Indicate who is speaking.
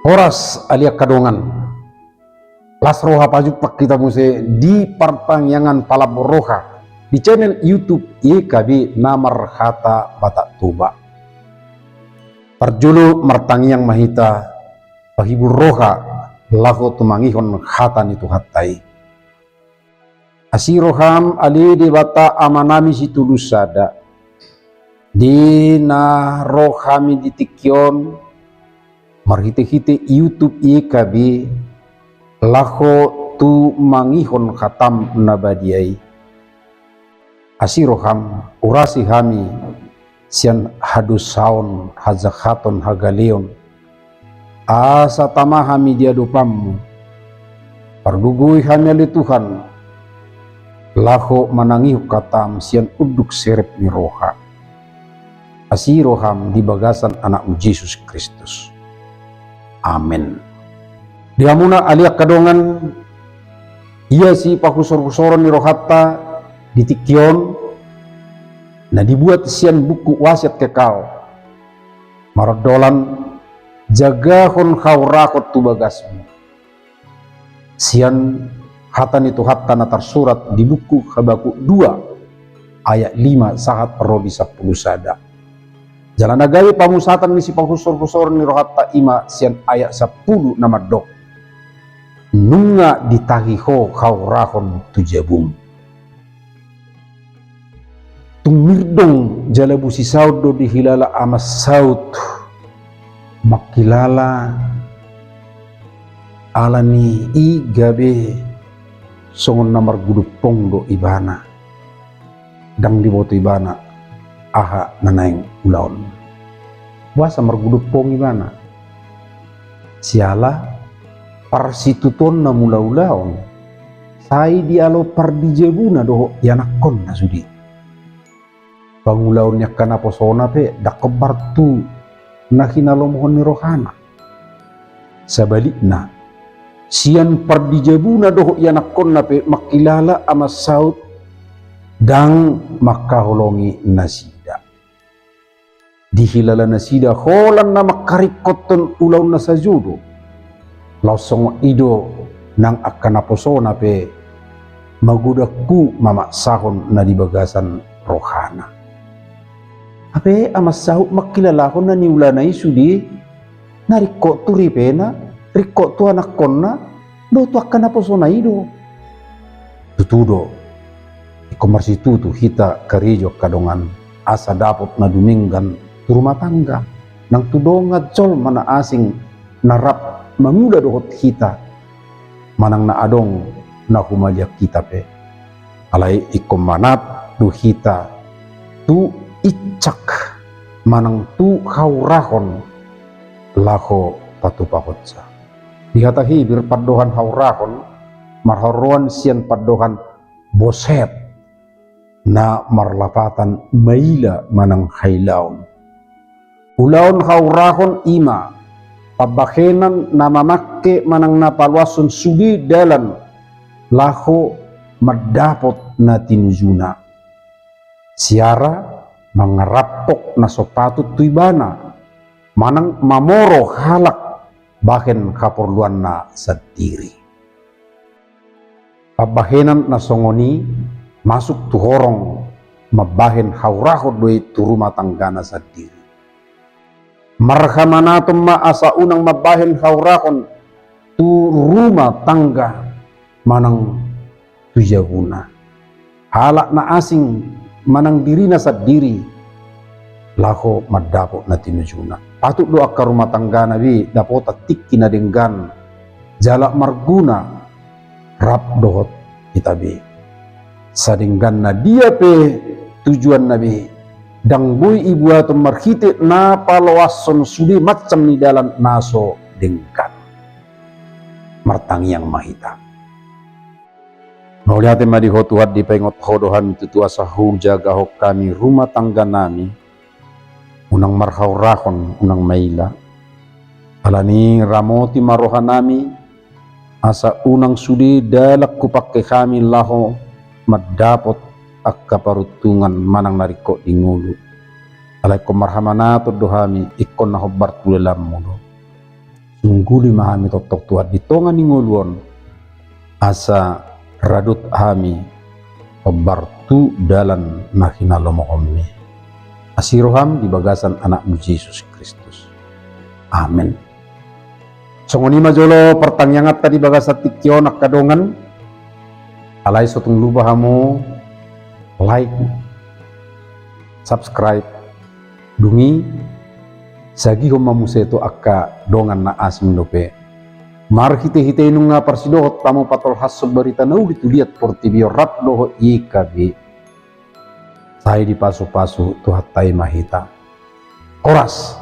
Speaker 1: Horas alia kadongan las roha pajuk pak kita muse di pertanyaan palaboroha di channel YouTube YKB Namar Hata Batak Tuba. Perjulu mertangiang mahita pahibur roha laho tumangihon hatan itu hatai. Asiroham ali di bata amanami si tulus sada. Dina rohami ditikyon marhite-hite YouTube YKB laho tu mangihon khatam nabadiai. Asiroham urasi hami sian hadus saon hazakhaton hagaleon asa tamahami dia dupammu pardugui hami ali Tuhan laho manangihu katam sian uduk serep ni roha. Asiroham di bagasan anakmu Yesus Kristus. Amin. Diamuna alia kadongan ia si pakusor-kusoron ni rohata ditikyon na dibuat sian buku wasiat kekal maradolan jagahon khaurakot tu bagasmu sian hatan itu hatan tersurat di buku Habakuk 2 ayat 5 sahat rodi 10 sada. Jalan nagawi pamusatan misi pangkusor-kusor ni rohata ima sian ayat 10 nama dok. Nunga ditahiho khaurahon tujabum. Tumirdong jalabu si saudo dihilala amas saut. Makilala alani i gabe songon namar gudupong do ibana. Dang diboto ibana. Aha nanaing ulaon buasa margudupong ibana siala parsituton na mula-ulaon sai dialo pardijebuna doho yanakon na sudi pangulaon nya kana posona pe dakebar tu na hinalomohon ni rohana sabalikna sian pardijebuna doho yanakon na pe makilala ama saut dang makaholongi nasida dihilala nasida holan na makarikoton ulaw na sa judo lausong ido nang akanaposona pe magudaku mamaksahon na dibagasan rohana ape amasahut makilala ko na niula na isudi na riko tu ripena riko tu anak konna do tu akanaposona ido tutudo ikomarsitu tu hita karijo kadongan asa dapot na duminggan tu rumah tangga nang tudonga col mana asing narap mamula dohot hita manang na adong na humalyak kita pe alay ikomanat tu hita tu icak manang tu haurahon laho patupahotsa dihatahi birpadohan haurahon marharuan sian padohan boset na marlapatan maila manang hailaon ulaon haurahon ima pabakenan na mamakke manang napalwason sudi dalan laho madapot na tinuzuna siara mangarapok na sopatut tuibana manang mamoro halak baken kaporluan na sadiri pabahenan na songoni masuk tu horong mabahen haurahod doy tu rumah tanggana sadiri marhamanatum ma asa unang mabahen haurahon tu rumah tangga manang tujahuna halak na asing manang diri na sadiri laho madapot na tinujuna patut doa ka rumah tangga nabi dapota tikki na denggan jalak marguna rap dohot itabi sadinggan na dia pe tujuan nabi dang boy ibu atau marhite na palawason sudi macam ni dalam naso dengkan martangi yang mahita mau lihat madi hotuhat di pengot hodohan tutu asa jaga hok kami rumah tangga nami unang marhaurahon unang maila alani ramoti marohanami asa unang sudi dalak kupakke kami laho madapot akka parutungan manang nariko ingulu alaikum marhamanatud dohami ikon na hobbar tulelam mudo Sungguh memahami totok tuat di tongan ngoluon asa radut hami obartu dalan nakina lomokomni. Asiroham di bagasan anakmu Yesus Kristus. Amin. Songonima jolo pertangyangat tadi bagasat tikionak kadongan. Alai sotung lupa hamu like, subscribe, dungi sagi homamu seto akka dongan na asing dope. Mar hite-hite inung nga parsidohot tamu patol hasso berita nau dituliat portibio rap doho ikabi. Saya di pasu-pasu tuhat tay mahita. Oras